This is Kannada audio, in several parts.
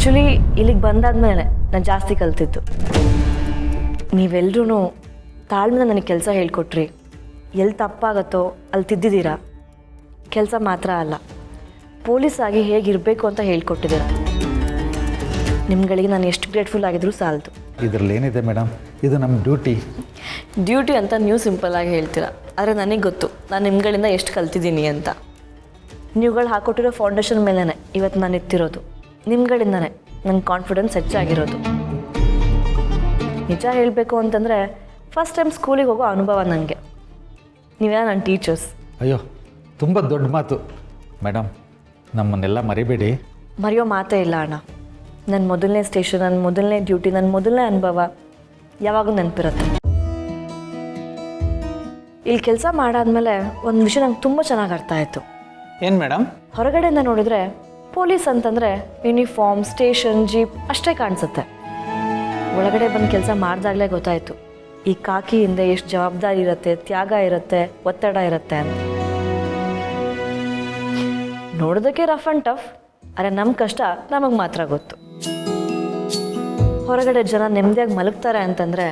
ಆ್ಯಕ್ಚುಲಿ ಇಲ್ಲಿಗೆ ಬಂದಾದ್ಮೇಲೆ ನಾನು ಜಾಸ್ತಿ ಕಲ್ತಿದ್ದು. ನೀವೆಲ್ಲರೂ ತಾಳ್ಮೆನ ನನಗೆ ಕೆಲಸ ಹೇಳ್ಕೊಟ್ರಿ. ಎಲ್ಲಿ ತಪ್ಪಾಗತ್ತೋ ಅಲ್ಲಿ ತಿದ್ದಿದ್ದೀರಾ. ಕೆಲಸ ಮಾತ್ರ ಅಲ್ಲ, ಪೊಲೀಸ್ ಆಗಿ ಹೇಗಿರಬೇಕು ಅಂತ ಹೇಳ್ಕೊಟ್ಟಿದ್ದೀರ. ನಿಮ್ಗಳಿಗೆ ನಾನು ಎಷ್ಟು ಗ್ರೇಟ್ಫುಲ್ ಆಗಿದ್ರೂ ಸಾಲದು. ಇದರಲ್ಲಿ ಏನಿದೆ ಮೇಡಮ್, ಇದು ನಮ್ಮ ಡ್ಯೂಟಿ ಅಂತ ನೀವು ಸಿಂಪಲ್ಲಾಗಿ ಹೇಳ್ತೀರಾ, ಆದರೆ ನನಗೆ ಗೊತ್ತು ನಾನು ನಿಮ್ಗಳಿಂದ ಎಷ್ಟು ಕಲ್ತಿದ್ದೀನಿ ಅಂತ. ನೀವುಗಳು ಹಾಕೊಟ್ಟಿರೋ ಫೌಂಡೇಶನ್ ಮೇಲೇ ಇವತ್ತು ನಾನು ಎತ್ತಿರೋದು. ನಿಮ್ಗಳಿಂದನೇ ನನ್ನ ಕಾನ್ಫಿಡೆನ್ಸ್ ಹೆಚ್ಚಾಗಿರೋದು. ನಿಜ ಹೇಳಬೇಕು ಅಂತಂದರೆ ಫಸ್ಟ್ ಟೈಮ್ ಸ್ಕೂಲಿಗೆ ಹೋಗೋ ಅನುಭವ ನನಗೆ. ನೀವೆಲ್ಲ ನನ್ನ ಟೀಚರ್ಸ್. ಅಯ್ಯೋ, ತುಂಬ ದೊಡ್ಡ ಮಾತು ಮೇಡಮ್, ನಮ್ಮನ್ನೆಲ್ಲ ಮರಿಬೇಡಿ. ಮರೆಯೋ ಮಾತೇ ಇಲ್ಲ ಅಣ್ಣ. ನನ್ನ ಮೊದಲನೇ ಸ್ಟೇಷನ್, ನನ್ನ ಮೊದಲನೇ ಡ್ಯೂಟಿ, ನನ್ನ ಮೊದಲನೇ ಅನುಭವ ಯಾವಾಗಲೂ ನೆನಪಿರುತ್ತೆ. ಇಲ್ಲಿ ಕೆಲಸ ಮಾಡಾದ್ಮೇಲೆ ಒಂದು ವಿಷಯ ನಂಗೆ ತುಂಬ ಚೆನ್ನಾಗಿ ಅರ್ಥ ಆಯಿತು. ಏನು ಮೇಡಮ್? ಹೊರಗಡೆಯಿಂದ ನೋಡಿದರೆ ಪೊಲೀಸ್ ಅಂತಂದರೆ ಯೂನಿಫಾರ್ಮ್, ಸ್ಟೇಷನ್, ಜೀಪ್ ಅಷ್ಟೇ ಕಾಣಿಸುತ್ತೆ. ಒಳಗಡೆ ಬಂದು ಕೆಲಸ ಮಾಡಿದಾಗಲೇ ಗೊತ್ತಾಯಿತು ಈ ಕಾಕಿ ಹಿಂದೆ ಎಷ್ಟು ಜವಾಬ್ದಾರಿ ಇರುತ್ತೆ, ತ್ಯಾಗ ಇರುತ್ತೆ, ಒತ್ತಡ ಇರುತ್ತೆ ಅಂತ. ನೋಡೋದಕ್ಕೆ ರಫ್ ಆ್ಯಂಡ್ ಟಫ್, ಆದರೆ ನಮ್ಮ ಕಷ್ಟ ನಮಗೆ ಮಾತ್ರ ಗೊತ್ತು. ಹೊರಗಡೆ ಜನ ನೆಮ್ಮದಿಯಾಗಿ ಮಲಗ್ತಾರೆ ಅಂತಂದರೆ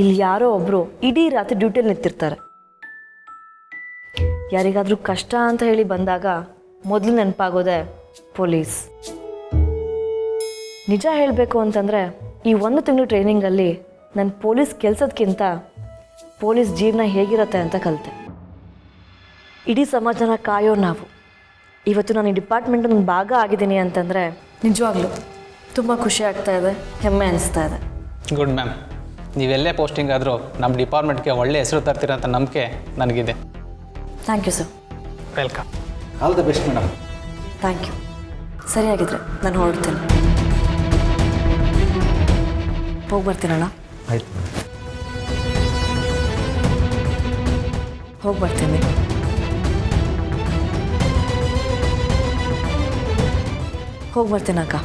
ಇಲ್ಲಿ ಯಾರೋ ಒಬ್ಬರು ಇಡೀ ರಾತ್ರಿ ಡ್ಯೂಟಿಯಲ್ಲಿ ನಿಂತಿರ್ತಾರೆ. ಯಾರಿಗಾದರೂ ಕಷ್ಟ ಅಂತ ಹೇಳಿ ಬಂದಾಗ ಮೊದಲು ನೆನಪಾಗೋದೆ ಪೊಲೀಸ್. ನಿಜ ಹೇಳಬೇಕು ಅಂತಂದರೆ ಈ 1 ತಿಂಗಳು ಟ್ರೈನಿಂಗಲ್ಲಿ ನಾನು ಪೊಲೀಸ್ ಕೆಲಸದಕ್ಕಿಂತ ಪೊಲೀಸ್ ಜೀವನ ಹೇಗಿರುತ್ತೆ ಅಂತ ಕಲಿತೆ. ಇಡೀ ಸಮಾಜನ ಕಾಯೋ ನಾವು ಇವತ್ತು ನಾನು ಈ ಡಿಪಾರ್ಟ್ಮೆಂಟ್ ಒಂದು ಭಾಗ ಆಗಿದ್ದೀನಿ ಅಂತಂದರೆ ನಿಜವಾಗ್ಲೂ ತುಂಬ ಖುಷಿ ಆಗ್ತಾ ಇದೆ, ಹೆಮ್ಮೆ ಅನಿಸ್ತಾ ಇದೆ. Good ma'am. ನೀವೆಲ್ಲೇ ಪೋಸ್ಟಿಂಗ್ ಆದರೂ ನಮ್ಮ ಡಿಪಾರ್ಟ್ಮೆಂಟ್ಗೆ ಒಳ್ಳೆ ಹೆಸರು ತರ್ತೀರಂತ ನಂಬಿಕೆ ನನಗಿದೆ. Thank you sir. Welcome. All the best madam. Thank you. ಸರಿಯಾಗಿದ್ರೆ ನಾನು ಹೊರಡ್ತೇನೆ. ಹೋಗಿ ಬರ್ತೀನಣ್ಣ. ಆಯ್ತು ಮೇಡಮ್. ಹೋಗಿ ಬರ್ತೀನಿ. ಹೋಗಿ ಬರ್ತೀನಕ್ಕ.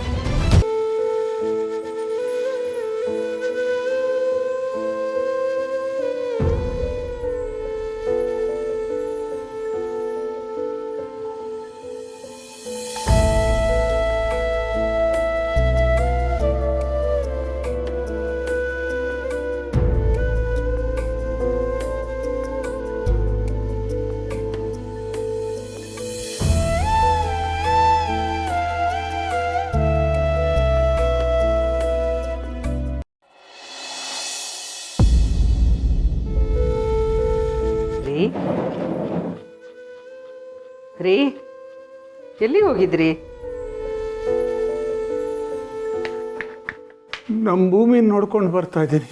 ರೀ, ಎಲ್ಲಿಗೆ ಹೋಗಿದ್ರಿ? ನಮ್ಮ ಭೂಮಿ ನೋಡ್ಕೊಂಡು ಬರ್ತಾ ಇದ್ದೀನಿ.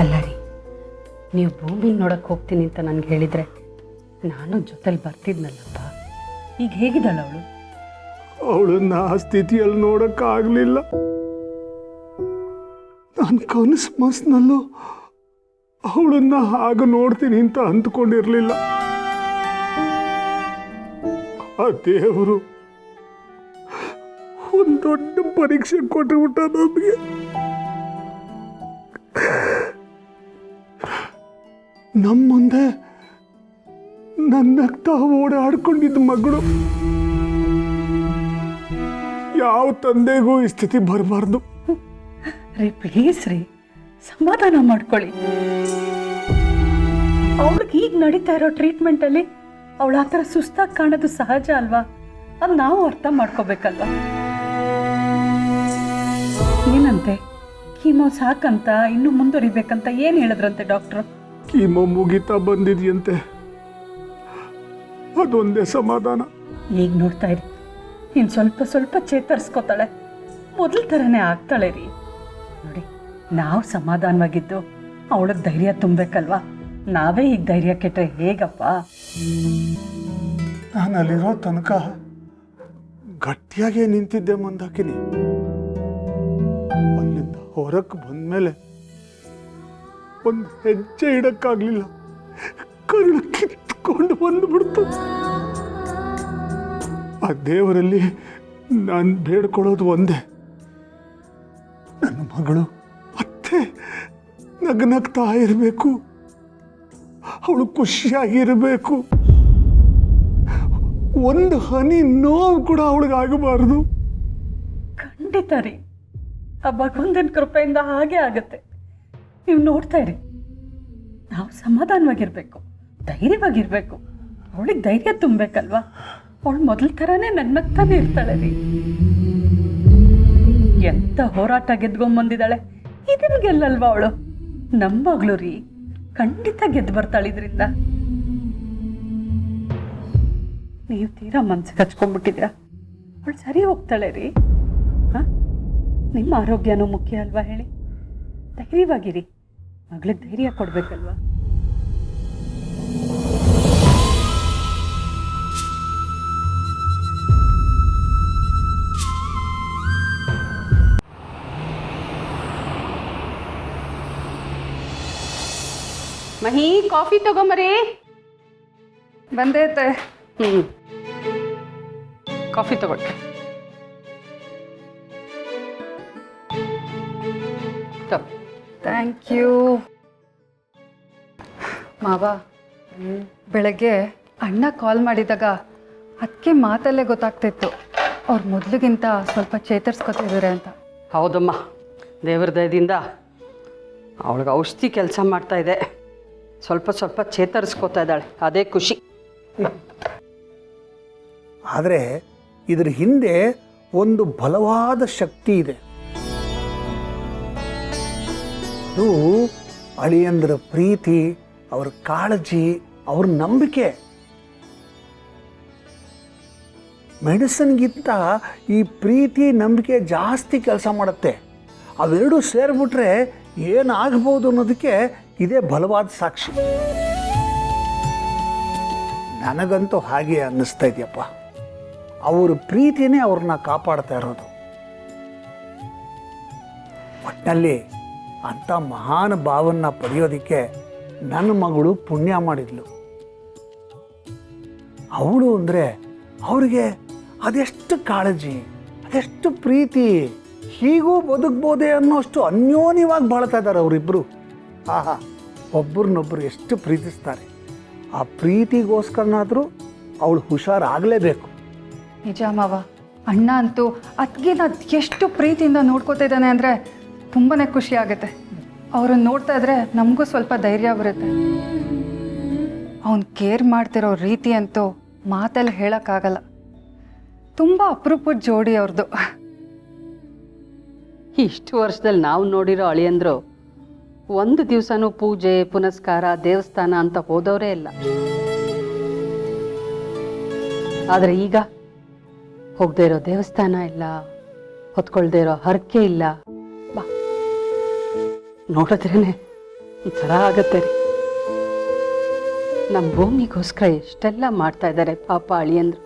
ಅಲ್ಲ ರೀ, ನೀವು ಭೂಮಿ ನೋಡಕ್ಕೆ ಹೋಗ್ತೀನಿ ಅಂತ ನನಗೆ ಹೇಳಿದರೆ ನಾನು ಜೊತೆಲಿ ಬರ್ತಿದ್ನಲ್ಲಪ್ಪ. ಈಗ ಹೇಗಿದ್ದಾಳೆ ಅವಳು? ಅವಳನ್ನ ಆ ಸ್ಥಿತಿಯಲ್ಲಿ ನೋಡೋಕ್ಕಾಗಲಿಲ್ಲ. ನನ್ನ ಕನಸು ಮನಸ್ಸಿನಲ್ಲೂ ಅವಳನ್ನ ಹಾಗೆ ನೋಡ್ತೀನಿ ಅಂತ ಅಂದ್ಕೊಂಡಿರಲಿಲ್ಲ. ಆ ದೇವರು ಒಂದು ದೊಡ್ಡ ಪರೀಕ್ಷೆ ಕೊಟ್ಟುಬಿಟ್ಟ ನಮಗೆ. ನಮ್ಮ ಮುಂದೆ ನನ್ನಗ್ತಾ ಓಡಾಡ್ಕೊಂಡಿದ್ದ ಮಗಳು. ಯಾವ ತಂದೆಗೂ ಈ ಸ್ಥಿತಿ ಬರಬಾರ್ದು. ರೀ ಪ್ಲೀಸ್ ರೀ, ಸಮಾಧಾನ ಮಾಡ್ಕೊಳ್ಳಿ. ಅವಳಿಗೆ ಈಗ ನಡೀತಾ ಇರೋ ಟ್ರೀಟ್ಮೆಂಟಲ್ಲಿ ಅವಳು ಆ ಥರ ಸುಸ್ತಾಗಿ ಕಾಣೋದು ಸಹಜ ಅಲ್ವಾ? ಅದು ನಾವು ಅರ್ಥ ಮಾಡ್ಕೋಬೇಕಲ್ವಾ? ಏನಂತೆ ಕೀಮೋ ಸಾಕಂತ ಇನ್ನೂ ಮುಂದುವರಿಬೇಕಂತ ಏನು ಹೇಳಿದ್ರಂತೆ ಡಾಕ್ಟ್ರು? ಕೀಮೋ ಮುಗಿತಾ ಬಂದಿದೆಯಂತೆ, ಅದೊಂದೇ ಸಮಾಧಾನ. ಈಗ ನೋಡ್ತಾ ಇರಿ, ಇನ್ನು ಸ್ವಲ್ಪ ಸ್ವಲ್ಪ ಚೇತರಿಸ್ಕೋತಾಳೆ, ಮೊದಲ ಥರನೇ ಆಗ್ತಾಳೆ ರೀ. ನೋಡಿ, ನಾವು ಸಮಾಧಾನವಾಗಿದ್ದು ಅವಳಿಗೆ ಧೈರ್ಯ ತುಂಬಬೇಕಲ್ವಾ? ನಾವೇ ಈಗ ಧೈರ್ಯ ಕೆಟ್ಟರೆ ಹೇಗಪ್ಪ? ನಾನು ಅಲ್ಲಿರೋ ತನಕ ಗಟ್ಟಿಯಾಗೇ ನಿಂತಿದ್ದೆ ಮಂದಾಕಿನಿ. ಅಲ್ಲಿಂದ ಹೊರಕ್ಕೆ ಬಂದ್ಮೇಲೆ ಒಂದು ಹೆಜ್ಜೆ ಇಡಕ್ಕಾಗ್ಲಿಲ್ಲ. ಕರುಳು ಕಿತ್ಕೊಂಡು ಬಂದ್ಬಿಡ್ತು. ಆ ದೇವರಲ್ಲಿ ನಾನು ಬೇಡ್ಕೊಳ್ಳೋದು ಒಂದೇ, ನನ್ನ ಮಗಳು ಅತ್ತೆ ನಗ್ನಗ್ತಾ ಇರಬೇಕು. ಅವಳು ಖುಷಿಯಾಗಿರಬೇಕು. ಒಂದು ಹನಿ ನೋವು ಕೂಡ ಅವಳಿಗಾಗಬಾರ್ದು. ಖಂಡಿತ ರೀ, ಆ ಭಗವಂತನ ಕೃಪೆಯಿಂದ ಹಾಗೆ ಆಗುತ್ತೆ. ನೀವು ನೋಡ್ತಾ ಇರಿ, ನಾವು ಸಮಾಧಾನವಾಗಿರ್ಬೇಕು, ಧೈರ್ಯವಾಗಿರ್ಬೇಕು. ಅವಳಿಗೆ ಧೈರ್ಯ ತುಂಬಬೇಕಲ್ವಾ? ಅವಳು ಮೊದಲ ಥರನೇ ನನ್ನಗ್ತಾನೆ ಇರ್ತಾಳೆ ರೀ. ಎಂಥ ಹೋರಾಟ ಗೆದ್ಕೊಂಬಂದಿದ್ದಾಳೆ, ಇದನ್ನ ಗೆಲ್ಲಲ್ವಾ ಅವಳು? ನಮ್ಮ ಮಗಳು ರೀ, ಖಂಡಿತ ಗೆದ್ದು ಬರ್ತಾಳೆ ಇದರಿಂದ. ನೀವು ತೀರಾ ಮನ್ಸಿಗೆ ಹಚ್ಕೊಂಡ್ಬಿಟ್ಟಿದ್ದೀರಾ. ಅವಳು ಸರಿ ಹೋಗ್ತಾಳೆ ರೀ. ಹಾಂ, ನಿಮ್ಮ ಆರೋಗ್ಯನೂ ಮುಖ್ಯ ಅಲ್ವಾ ಹೇಳಿ? ಧೈರ್ಯವಾಗಿರಿ, ಮಗಳಿಗೆ ಧೈರ್ಯ ಕೊಡಬೇಕಲ್ವಾ? ಮಹಿ, ಕಾಫಿ ತಗೊಂಬರಿ. ಬಂದೈತೆ. ಕಾಫಿ ತಗೊಳ್ಳಿ. ಥ್ಯಾಂಕ್ ಯು ಮಾವ. ಬೆಳಗ್ಗೆ ಅಣ್ಣ ಕಾಲ್ ಮಾಡಿದಾಗ ಅದಕ್ಕೆ ಮಾತಲ್ಲೇ ಗೊತ್ತಾಗ್ತಿತ್ತು ಅವ್ರು ಮೊದಲಿಗಿಂತ ಸ್ವಲ್ಪ ಚೇತರಿಸ್ಕೊತಿದ್ದಾರೆ ಅಂತ. ಹೌದಮ್ಮ, ದೇವ್ರ ದಯದಿಂದ ಅವಳಿಗೆ ಔಷಧಿ ಕೆಲಸ ಮಾಡ್ತಾ ಇದೆ. ಸ್ವಲ್ಪ ಸ್ವಲ್ಪ ಚೇತರಿಸ್ಕೋತಾ ಇದ್ದಾಳೆ, ಅದೇ ಖುಷಿ. ಆದರೆ ಇದ್ರ ಹಿಂದೆ ಒಂದು ಬಲವಾದ ಶಕ್ತಿ ಇದೆ. ಅದು ಅಳಿಯಂದ್ರ ಪ್ರೀತಿ, ಅವ್ರ ಕಾಳಜಿ, ಅವ್ರ ನಂಬಿಕೆ. ಮೆಡಿಸಿನ್ಗಿಂತ ಈ ಪ್ರೀತಿ ನಂಬಿಕೆ ಜಾಸ್ತಿ ಕೆಲಸ ಮಾಡುತ್ತೆ. ಅವೆರಡೂ ಸೇರಿಬಿಟ್ರೆ ಏನಾಗ್ಬೋದು ಅನ್ನೋದಕ್ಕೆ ಇದೇ ಬಲವಾದ ಸಾಕ್ಷಿ. ನನಗಂತೂ ಹಾಗೆ ಅನ್ನಿಸ್ತಾ ಇದೆಯಪ್ಪ. ಅವ್ರ ಪ್ರೀತಿನೇ ಅವ್ರನ್ನ ಕಾಪಾಡ್ತಾ ಇರೋದು. ಒಟ್ಟಿನಲ್ಲಿ ಅಂಥ ಮಹಾನ್ ಭಾವನ್ನ ಪಡೆಯೋದಕ್ಕೆ ನನ್ನ ಮಗಳು ಪುಣ್ಯ ಮಾಡಿದ್ಲು. ಅವಳು ಅಂದರೆ ಅವ್ರಿಗೆ ಅದೆಷ್ಟು ಕಾಳಜಿ, ಅದೆಷ್ಟು ಪ್ರೀತಿ. ಹೀಗೂ ಬದುಕ್ಬೋದೆ ಅನ್ನೋಷ್ಟು ಅನ್ಯೋನ್ಯವಾಗಿ ಬಾಳ್ತಾ ಇದ್ದಾರೆ ಅವರಿಬ್ಬರು. ಆಹಾ, ಒಬ್ಬರನ್ನೊಬ್ಬರು ಎಷ್ಟು ಪ್ರೀತಿಸ್ತಾರೆ. ಆ ಪ್ರೀತಿಗೋಸ್ಕರನಾದರೂ ಅವಳು ಹುಷಾರಾಗಲೇಬೇಕು. ನಿಜ ಮಾವ, ಅಣ್ಣ ಅಂತೂ ಅದಕ್ಕಿಂತ ಎಷ್ಟು ಪ್ರೀತಿಯಿಂದ ನೋಡ್ಕೋತಾ ಇದ್ದಾನೆ ಅಂದರೆ ತುಂಬಾ ಖುಷಿ ಆಗುತ್ತೆ. ಅವ್ರನ್ನ ನೋಡ್ತಾ ಇದ್ರೆ ನಮಗೂ ಸ್ವಲ್ಪ ಧೈರ್ಯ ಬರುತ್ತೆ. ಅವನು ಕೇರ್ ಮಾಡ್ತಿರೋ ರೀತಿ ಅಂತೂ ಮಾತಲ್ಲಿ ಹೇಳೋಕ್ಕಾಗಲ್ಲ. ತುಂಬ ಅಪರೂಪದ ಜೋಡಿ ಅವ್ರದ್ದು. ಇಷ್ಟು ವರ್ಷದಲ್ಲಿ ನಾವು ನೋಡಿರೋ ಅಳಿಯಂದ್ರು ಒಂದು ದಿವಸನೂ ಪೂಜೆ ಪುನಸ್ಕಾರ ದೇವಸ್ಥಾನ ಅಂತ ಹೋದವರೇ ಇಲ್ಲ. ಆದರೆ ಈಗ ಹೋಗದೆ ಇರೋ ದೇವಸ್ಥಾನ ಇಲ್ಲ, ಹೊತ್ಕೊಳ್ದೇ ಇರೋ ಹರಕೆ ಇಲ್ಲ. ಬಾ, ನೋಡಿದ್ರೇನೆ ಒಂಥರ ಆಗತ್ತೆ ರೀ. ನಮ್ಮ ಭೂಮಿಗೋಸ್ಕರ ಎಷ್ಟೆಲ್ಲ ಮಾಡ್ತಾ ಇದ್ದಾರೆ ಪಾಪ ಅಳಿಯಂದ್ರು.